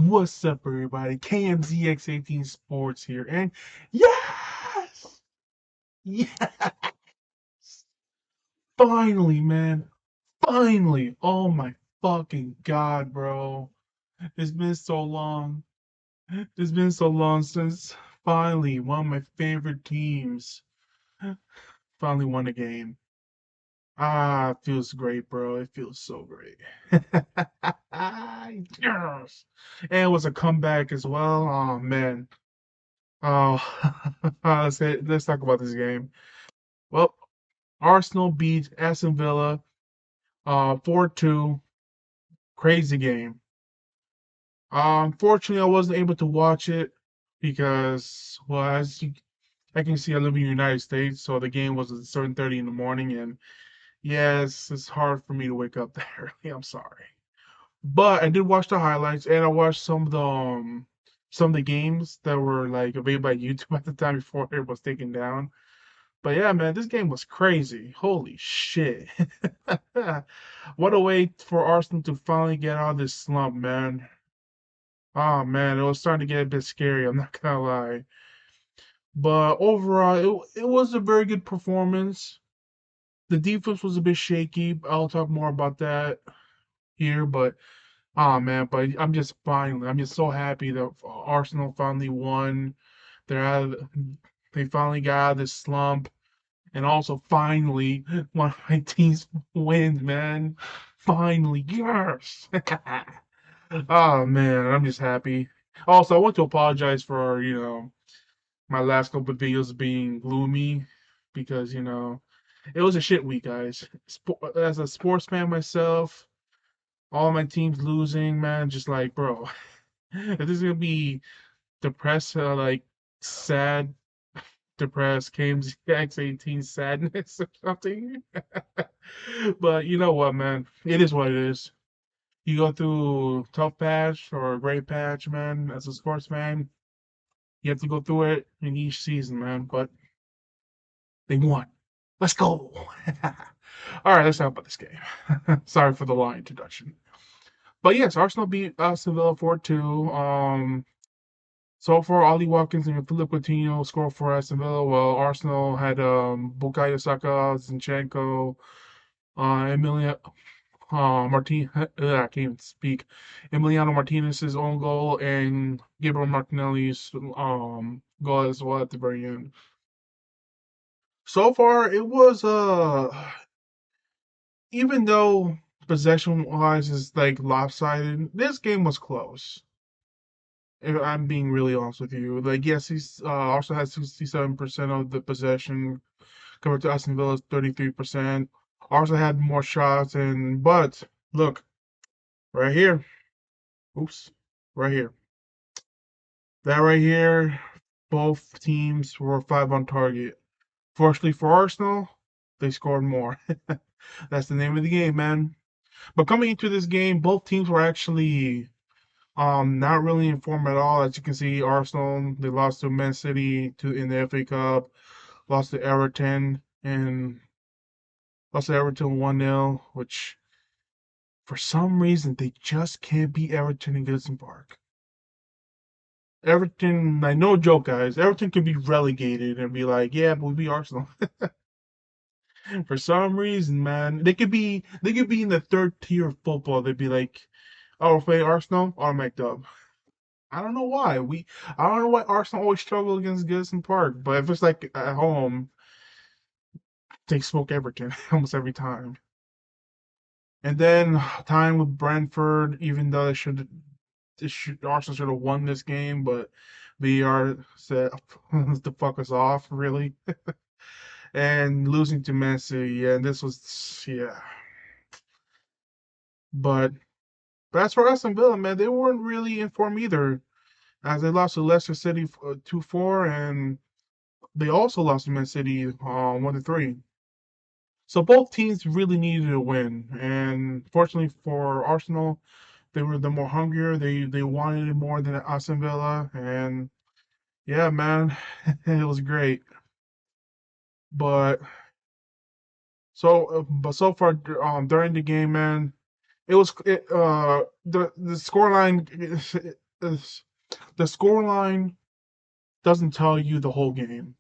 What's up, everybody? KMZX18 Sports here, and yes, yes, finally, man, finally! Oh my fucking god, bro! It's been so long. It's been so long since finally one of my favorite teams finally won a game. Ah, it feels great, bro. It feels so great. Yes, and it was a comeback as well. Oh man. Oh, let's talk about this game. Well, Arsenal beat Aston Villa 4-2. Crazy game. Unfortunately, I wasn't able to watch it because, well, I can see, I live in the United States, so the game was at 7:30 in the morning, and yes, it's hard for me to wake up that early. I'm sorry. But I did watch the highlights, and I watched some of the games that were like available by YouTube at the time before it was taken down. But yeah, man, this game was crazy. Holy shit. What a way for Arsenal to finally get out of this slump, man. Oh man, it was starting to get a bit scary, I'm not gonna lie. But overall, it was a very good performance. The defense was a bit shaky. I'll talk more about that here, but oh man, but I'm just so happy that Arsenal finally won. They're out of, they finally got out of this slump. And also, finally, one of my teams wins, man. Finally, yes. Oh man, I'm just happy. Also, I want to apologize for my last couple of videos being gloomy because it was a shit week, guys. As a sports fan myself, all my teams losing, man. Just like, bro, if this is gonna be depressed, like sad, depressed, KMZ X18 sadness or something. But you know what, man? It is what it is. You go through tough patch or a great patch, man. As a sports fan, you have to go through it in each season, man. But they won. Let's go. All right, let's talk about this game. Sorry for the long introduction. But yes, Arsenal beat Aston Villa 4-2. So far, Ollie Watkins and Philip Coutinho scored for Aston Villa, while Arsenal had Bukayo Saka, Zinchenko, Emilia Martin. I can't even speak. Emiliano Martinez's own goal and Gabriel Martinelli's goal as well at the very end. So far, it was even though possession wise is like lopsided, this game was close. If I'm being really honest with you, like yes, he's also has 67% of the possession compared to Aston Villa's 33%. Arsenal had more shots, and but look right here, oops, right here, that right here, both teams were five on target. Fortunately for Arsenal, they scored more. That's the name of the game, man. But coming into this game, both teams were actually not really in form at all. As you can see, Arsenal they lost to Man City in the FA Cup, lost to Everton, and lost to Everton 1-0, which for some reason they just can't beat Everton in Goodison Park. Everton, like no joke, guys. Everton could be relegated and be like, yeah, but we beat Arsenal. For some reason, man, they could be in the third tier of football. They'd be like, oh, we're playing Arsenal, automatic dub. I don't know why. I don't know why Arsenal always struggle against Goodison Park, but if it's like at home, they smoke Everton almost every time. And then time with Brentford, even though Arsenal should have won this game, but VR said to fuck us off, really. And losing to Man City, yeah, and this was yeah. But as for Aston Villa, man, they weren't really in form either, as they lost to Leicester City 2-4, and they also lost to Man City 1-3. So both teams really needed a win, and fortunately for Arsenal, they were the more hungrier. They wanted it more than Aston Villa, and yeah, man, it was great. But but so far during the game, man, the scoreline. is the scoreline doesn't tell you the whole game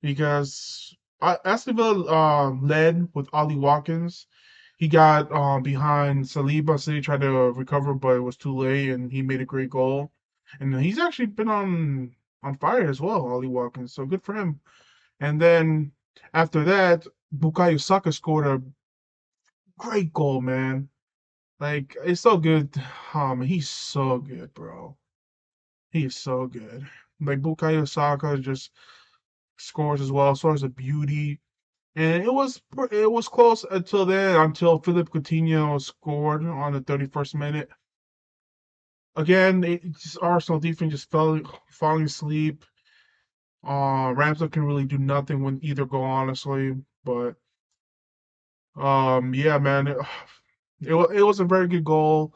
because Aston Villa led with Ollie Watkins. He got behind Saliba, so he tried to recover, but it was too late, and he made a great goal. And he's actually been on fire as well, Ollie Watkins. So good for him. And then after that, Bukayo Saka scored a great goal, man. Like it's so good. He's so good, bro. He's so good. Like Bukayo Saka just scores as well. So is a beauty. And it was close until then, until Philip Coutinho scored on the 31st minute. Again, just Arsenal defense just falling asleep. Ramsdale can really do nothing with either goal, honestly. But yeah, man, it was a very good goal.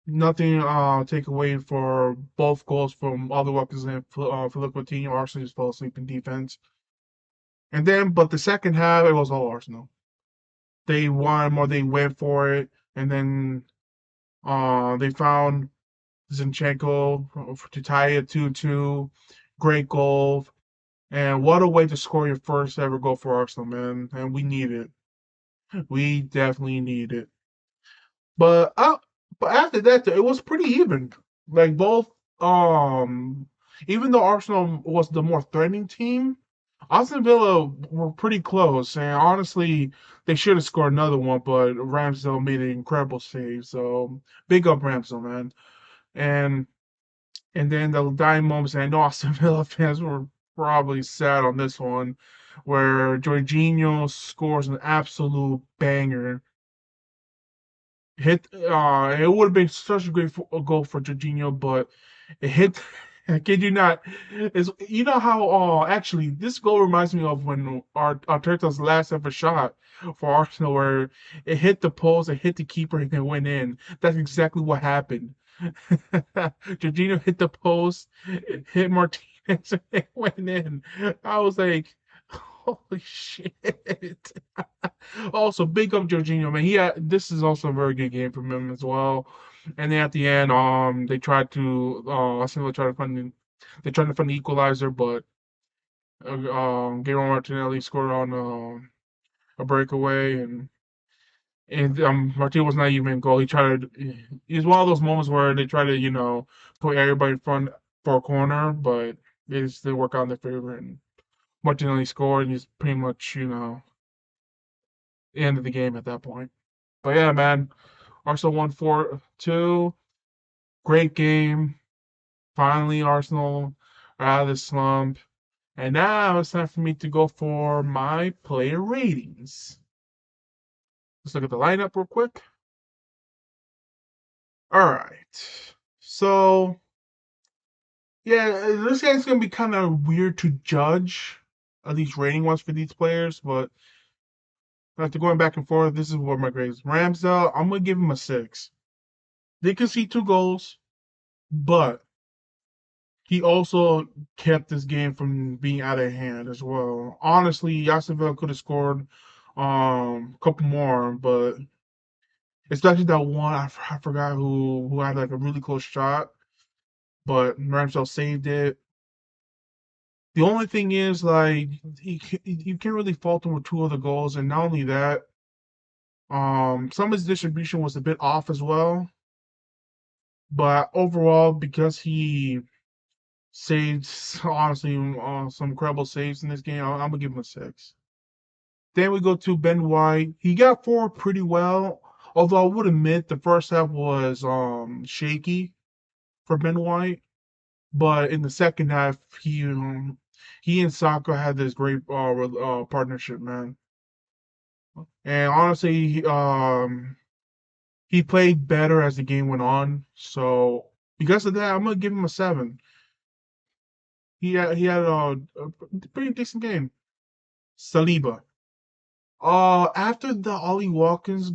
Nothing take away for both goals from all the Watkins and Philip Coutinho. Arsenal just fell asleep in defense. And then, but the second half, it was all Arsenal. They won more, they went for it, and then they found Zinchenko to tie it 2-2. Great goal. And what a way to score your first ever goal for Arsenal, man. And we need it. We definitely need it. But but after that, it was pretty even. Like both, um, even though Arsenal was the more threatening team, Aston Villa were pretty close. And honestly, they should have scored another one, but Ramsdale made an incredible save. So big up Ramsdale, man. And and then the dying moments. And I know Aston Villa fans were probably sad on this one, where Jorginho scores an absolute banger hit it would have been such a great goal for Jorginho, but it hit I kid you not. Is you know how actually this goal reminds me of when Arteta's last ever shot for Arsenal where it hit the post, it hit the keeper and it went in. That's exactly what happened. Jorginho hit the post, it hit Martinez and it went in. I was like, holy shit. Also, big up Jorginho, man. This is also a very good game from him as well. And then at the end, they tried to, I think they tried to find the equalizer, but Gabriel Martinelli scored on a breakaway, and Martinez was not even in goal. It's one of those moments where they try to, put everybody in front for a corner, but it just didn't work out in their favor. And Martinelli scored, and he's pretty much, the end of the game at that point. But yeah, man, Arsenal won 4-2. Great game. Finally, Arsenal are out of the slump. And now it's time for me to go for my player ratings. Let's look at the lineup real quick. All right. So, yeah, this game's going to be kind of weird to judge, at least rating wise for these players, but after going back and forth, this is what my grades. Ramsdale, I'm going to give him a 6. They concede 2 goals, but he also kept this game from being out of hand as well. Honestly, Yassaville could have scored a couple more, but especially that one I forgot who had like a really close shot, but Ramsdale saved it. The only thing is like you can't really fault him with 2 other goals, and not only that, some of his distribution was a bit off as well. But overall, because he saved honestly some incredible saves in this game, I'm gonna give him a 6. Then we go to Ben White. He got forward pretty well, although I would admit the first half was shaky for Ben White. But in the second half, he and Saka had this great partnership, man. And honestly, he played better as the game went on. So because of that, I'm gonna give him a 7. He had a pretty decent game. Saliba. After the Ollie Watkins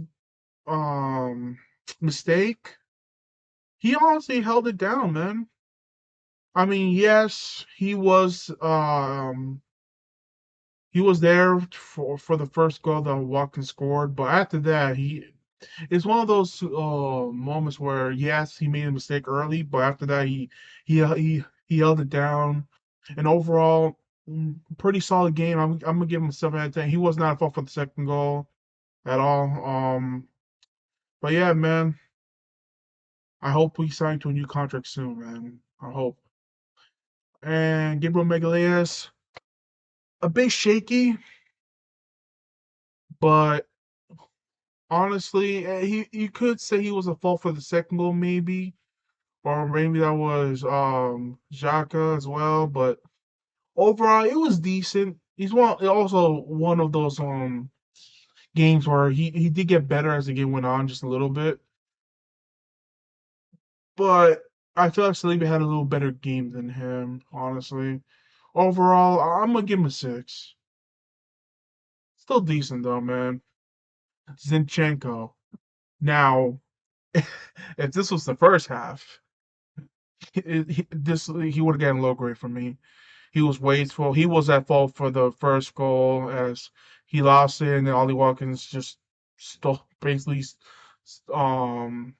um mistake, he honestly held it down, man. I mean, yes, he was there for the first goal that Watkins scored, but after that, It's one of those moments where yes, he made a mistake early, but after that he held it down. And overall, pretty solid game. I'm gonna give him a 7 out of 10. He was not at fault for the second goal at all. But yeah, man, I hope we sign to a new contract soon, man. I hope. And Gabriel Magalhaes, a bit shaky, but honestly, he you could say he was a fault for the second goal, maybe, or maybe that was Xhaka as well. But overall, it was decent. He's also one of those games where he did get better as the game went on, just a little bit. But I feel like Saliba had a little better game than him, honestly. Overall, I'm gonna give him a 6. Still decent though, man. Zinchenko. Now, if this was the first half, he would have gotten low grade from me. He was wasteful. He was at fault for the first goal as he lost it, and then Ollie Watkins just stole basically um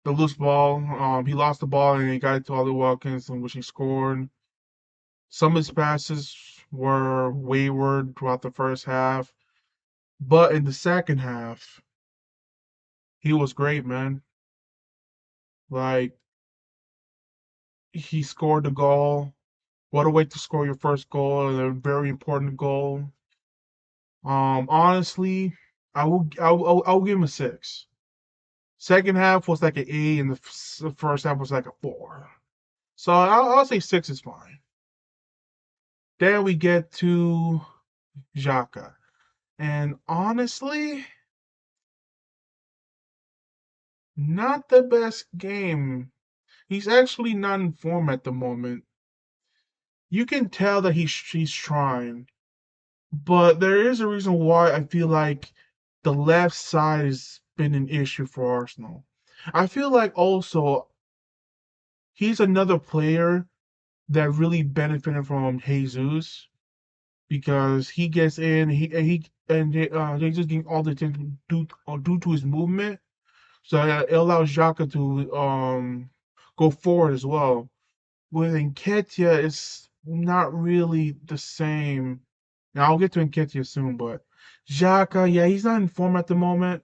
the loose ball. He lost the ball and he got it to Ollie Watkins, in which he scored. Some of his passes were wayward throughout the first half, but in the second half, he was great, man. Like he scored the goal. What a way to score your first goal, and a very important goal. Honestly, I will give him a 6. Second half was like an 8, and the first half was like a 4. So I'll say 6 is fine. Then we get to Xhaka, and honestly, not the best game. He's actually not in form at the moment. You can tell that he's trying, but there is a reason why I feel like the left side has been an issue for Arsenal. I feel like also he's another player that really benefited from Jesus because he gets in, Jesus getting all the attention due to his movement, so it allows Xhaka to go forward as well. With Nketiah, it's not really the same. Now I'll get to Nketiah soon, but Xhaka, yeah, he's not in form at the moment.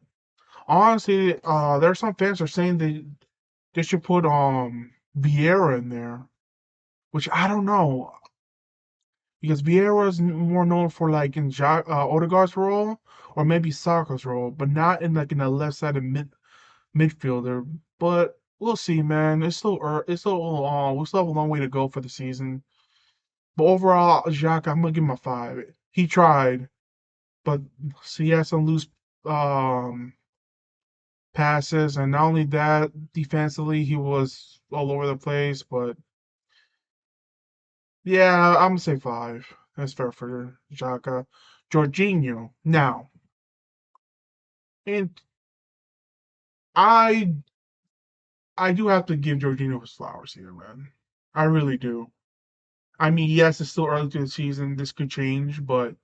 Honestly, there are some fans are saying they should put Vieira in there, which I don't know because Vieira is more known for like in Odegaard's role or maybe Saka's role, but not in like in the left sided midfielder. But we'll see, man. We still have a long way to go for the season. But overall, Jacques, I'm gonna give him a 5. He tried, but so he had some loose um passes, and not only that, defensively he was all over the place. But yeah, I'm gonna say 5. That's fair for Xhaka. Jorginho. Now, and I I do have to give Jorginho his flowers here, man. I really do. I mean, yes, it's still early to the season. This could change, but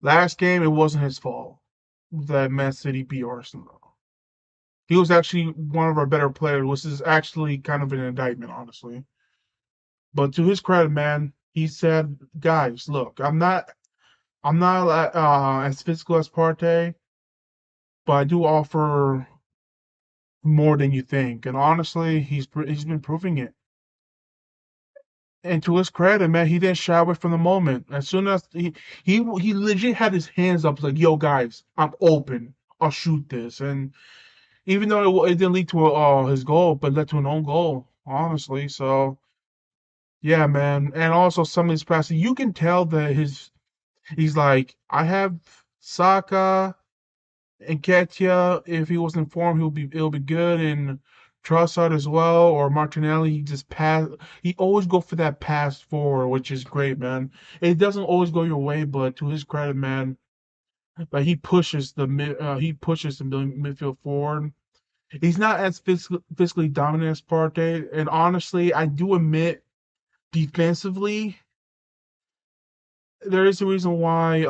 last game it wasn't his fault that Man City beat Arsenal. He was actually one of our better players, which is actually kind of an indictment, honestly. But to his credit, man, he said, "Guys, look, I'm not as physical as Partey, but I do offer more than you think." And honestly, he's been proving it. And to his credit, man, he didn't shy away from the moment. As soon as he legit had his hands up, like, "Yo, guys, I'm open. I'll shoot this." And even though it didn't lead to his goal, but led to an own goal, honestly. So yeah, man. And also some of his passing, you can tell that he's like, I have Saka and Ketia. If he was informed, it'll be good. And Trossard as well, or Martinelli. He just pass. He always go for that pass forward, which is great, man. It doesn't always go your way, but to his credit, man, but he pushes the midfield forward. He's not as physically dominant as Partey, and honestly, I do admit defensively, there is a reason why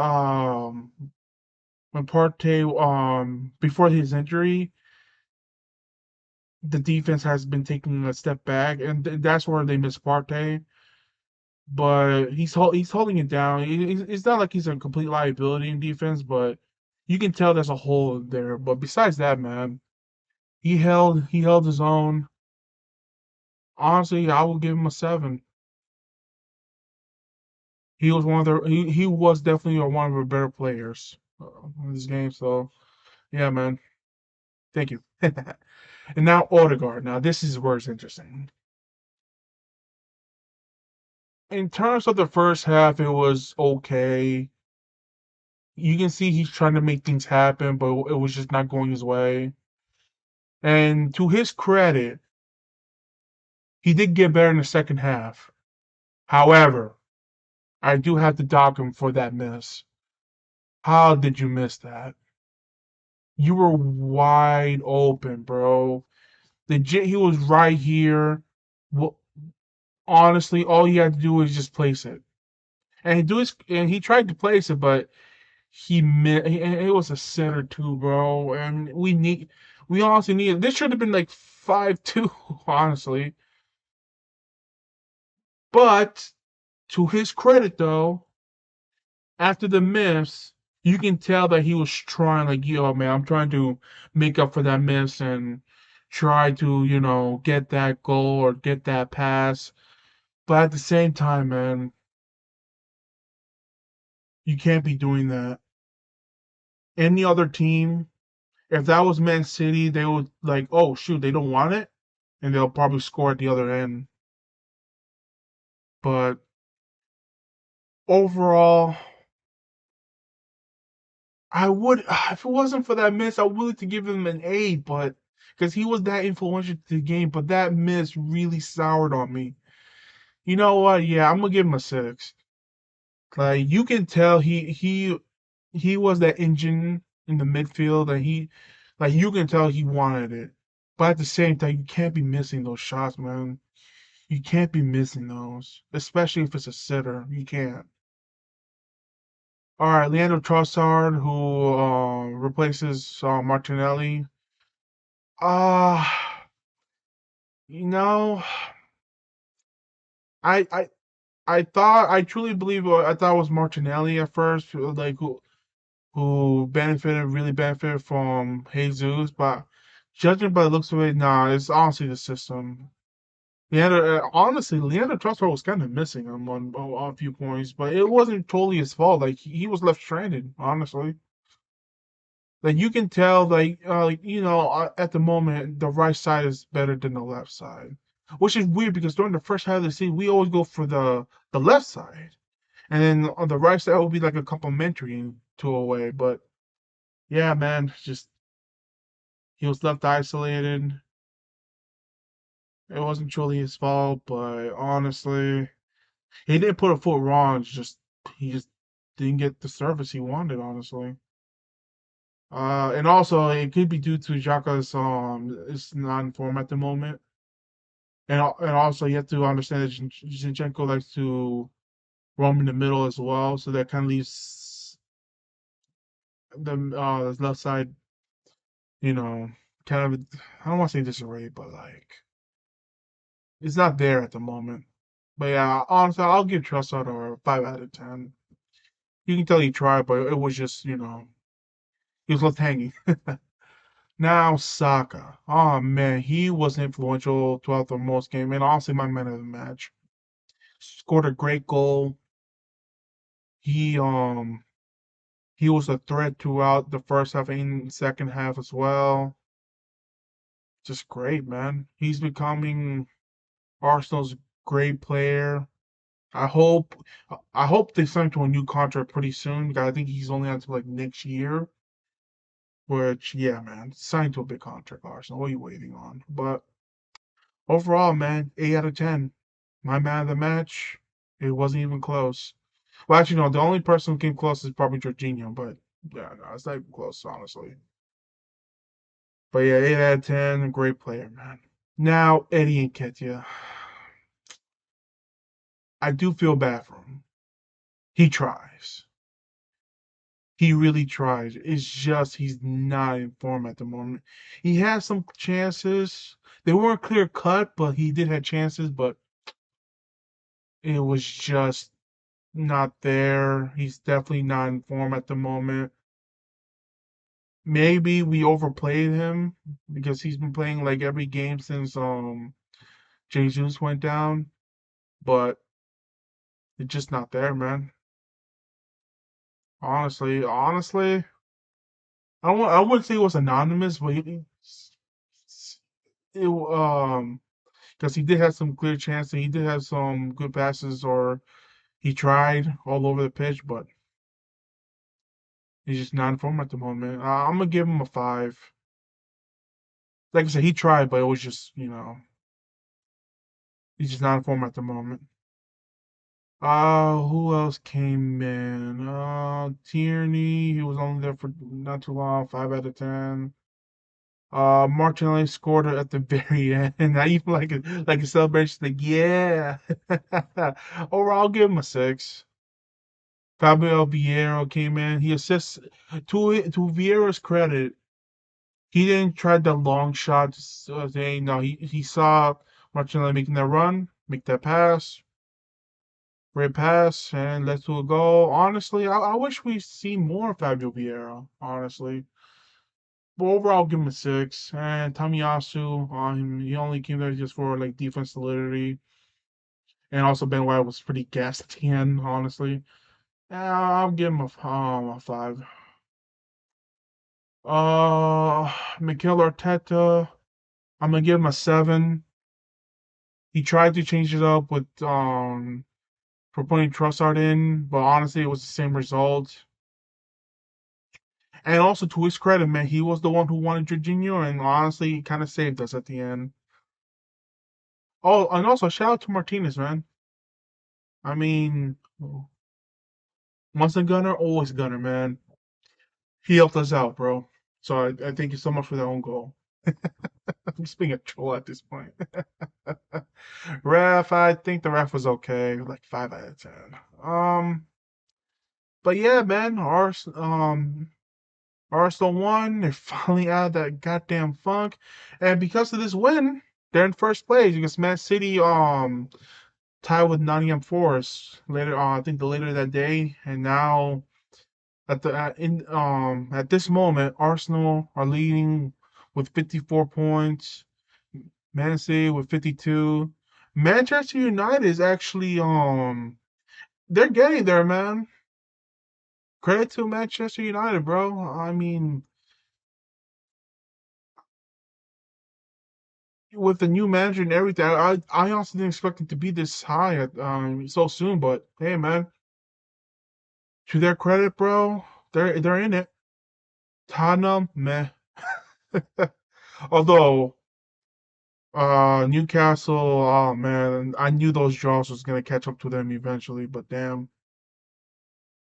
when Partey before his injury, the defense has been taking a step back, and that's where they miss Partey. But he's holding it down. It's not like he's a complete liability in defense, but you can tell there's a hole there. But besides that, man, he held his own. Honestly, I will give him a 7. He was one of he was definitely one of the better players in this game. So yeah, man, thank you. And now Odegaard. Now this is where it's interesting. In terms of the first half, it was okay. You can see he's trying to make things happen, but it was just not going his way. And to his credit, he did get better in the second half. However, I do have to dock him for that miss. How did you miss that? You were wide open, bro. Legit, he was right here. Well, honestly, all he had to do was just place it. And he tried to place it, but he missed. It was a center too, bro. And we honestly need. This should have been like 5-2, honestly. But to his credit, though, after the miss, you can tell that he was trying, like, yo, man, I'm trying to make up for that miss and try to, get that goal or get that pass. But at the same time, man, you can't be doing that. Any other team, if that was Man City, they would like, oh shoot, they don't want it, and they'll probably score at the other end. But overall, I would, if it wasn't for that miss, I would willing to give him an 8, but because he was that influential to the game, but that miss really soured on me. You know what? Yeah, I'm gonna give him a 6. Like you can tell he was that engine in the midfield, and like you can tell he wanted it. But at the same time, you can't be missing those shots, man. You can't be missing those, especially if it's a sitter. You can't. All right, Leandro Trossard, who replaces Martinelli. Uh, you know, I, I, I truly believe, I thought it was Martinelli at first, like who really benefited from Jesus, but judging by the looks of it, nah, it's honestly the system. Leandro Trossard was kind of missing him on a few points, but it wasn't totally his fault. Like he was left stranded, honestly. Like you can tell, at the moment, the right side is better than the left side, which is weird because during the first half of the season, we always go for the left side, and then on the right side will be like a complementary to a way. But yeah, man, just he was left isolated. It wasn't truly his fault, but honestly, he didn't put a foot wrong. It's just he just didn't get the service he wanted, honestly. And also it could be due to Xhaka's is not in form at the moment. And also you have to understand that Zinchenko likes to roam in the middle as well, so that kind of leaves the left side, you know, kind of I don't want to say disarray, but like it's not there at the moment. But yeah, honestly, I'll give Trossard a 5 out of 10. You can tell he tried, but it was just he was left hanging. Now Saka, oh man, he was influential throughout the most game, and honestly, my man of the match. Scored a great goal. He um he was a threat throughout the first half and second half as well. Just great, man. He's becoming Arsenal's great player. I hope I hope they sign to a new contract pretty soon because I think he's only until like next year. Which yeah, man, sign to a big contract, Arsenal. What are you waiting on? But overall, man, 8 out of 10. My man of the match. It wasn't even close. Well, actually, no. The only person who came close is probably Jorginho, but yeah, no, it's not even close, honestly. But yeah, 8 out of 10. Great player, man. Now Eddie Nketiah. I do feel bad for him. He tries. He really tried. It's just he's not in form at the moment. He had some chances. They weren't clear cut, but he did have chances, but it was just not there. He's definitely not in form at the moment. Maybe we overplayed him because he's been playing like every game since Jesus went down, but it's just not there, man. Honestly, I wouldn't say it was anonymous, but because he did have some clear chances, he did have some good passes, or he tried all over the pitch, but he's just not in form at the moment. I'm gonna give him a 5. Like I said, he tried, but it was just he's just not in form at the moment. Who else came in? Tierney, he was only there for not too long, 5 out of 10. Martinelli scored it at the very end, and I even like a celebration, like yeah. Overall, I'll give him a 6. Fabio Vieira came in. He assists to Vieira's credit. He didn't try the long shot. Saying no, he saw Martinelli making that run, make that pass, great pass, and led to a goal. Honestly, I wish we see more Fabio Vieira. Honestly, but overall, I'll give him a 6. And Tamiyasu, he only came there just for like defense solidity, and also Ben White was pretty gassed at the end. Honestly, I'll give him a 5. Uh, Mikel Arteta, I'm gonna give him a 7. He tried to change it up with for putting Trossard in, but honestly, it was the same result. And also to his credit, man, he was the one who wanted Jorginho, and honestly, he kind of saved us at the end. Oh, and also shout out to Martinez, man. I mean, once a gunner, always a gunner, man. He helped us out, bro. So I thank you so much for that own goal. I'm just being a troll at this point. Ref, I think the ref was okay, like 5 out of 10. But yeah, man, Arsenal won. They're finally out of that goddamn funk, and because of this win, they're in first place because Man City tied with Nottingham Forest later. I think the later that day, and now at this moment, Arsenal are leading with 54 points. Man City with 52. Manchester United is actually they're getting there, man. Credit to Manchester United, bro. I mean, with the new manager and everything, I honestly didn't expect it to be this high so soon. But hey, man, to their credit, bro, they're in it. Tottenham, meh. Although Newcastle, oh man, I knew those draws was gonna catch up to them eventually. But damn.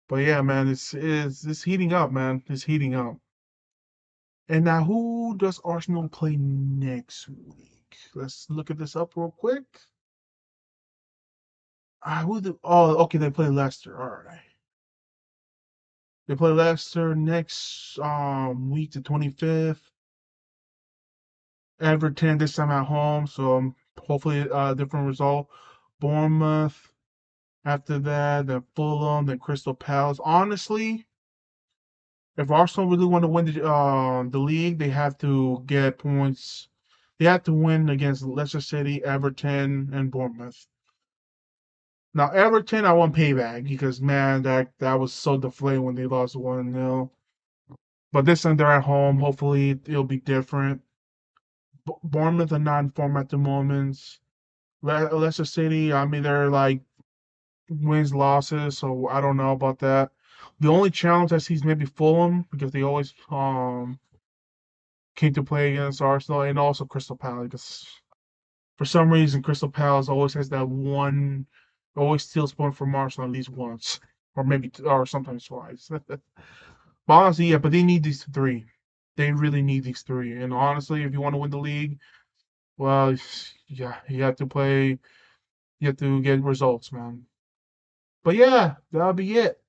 But yeah, man, it's heating up, man. It's heating up. And now, who does Arsenal play next week? Let's look at this up real quick. Oh, okay, they play Leicester. All right. They play Leicester next week, the 25th. Everton this time at home, so hopefully a different result. Bournemouth after that, then Fulham, then Crystal Palace. Honestly, if Arsenal really want to win the league, they have to get points. They have to win against Leicester City, Everton, and Bournemouth. Now Everton, I want payback because man, that was so deflating when they lost 1-0. But this time they're at home. Hopefully it'll be different. Bournemouth are not in form at the moment. Leicester City, I mean they're like wins losses, so I don't know about that. The only challenge I see is maybe Fulham because they always came to play against Arsenal and also Crystal Palace. Because for some reason, Crystal Palace always has that one, always steals point from Arsenal at least once, or maybe or sometimes twice. But honestly, yeah, but they need these three. They really need these three. And honestly, if you want to win the league, well, yeah, you have to play. You have to get results, man. But yeah, that'll be it.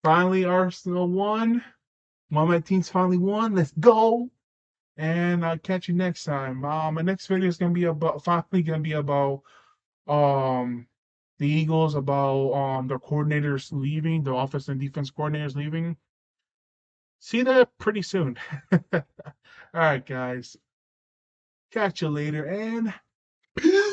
Finally, Arsenal won. One of my teams finally won. Let's go. And I'll catch you next time. My next video is gonna be about um the Eagles, about their coordinators leaving, the offense and defense coordinators leaving. See that pretty soon. All right, guys. Catch you later and peace.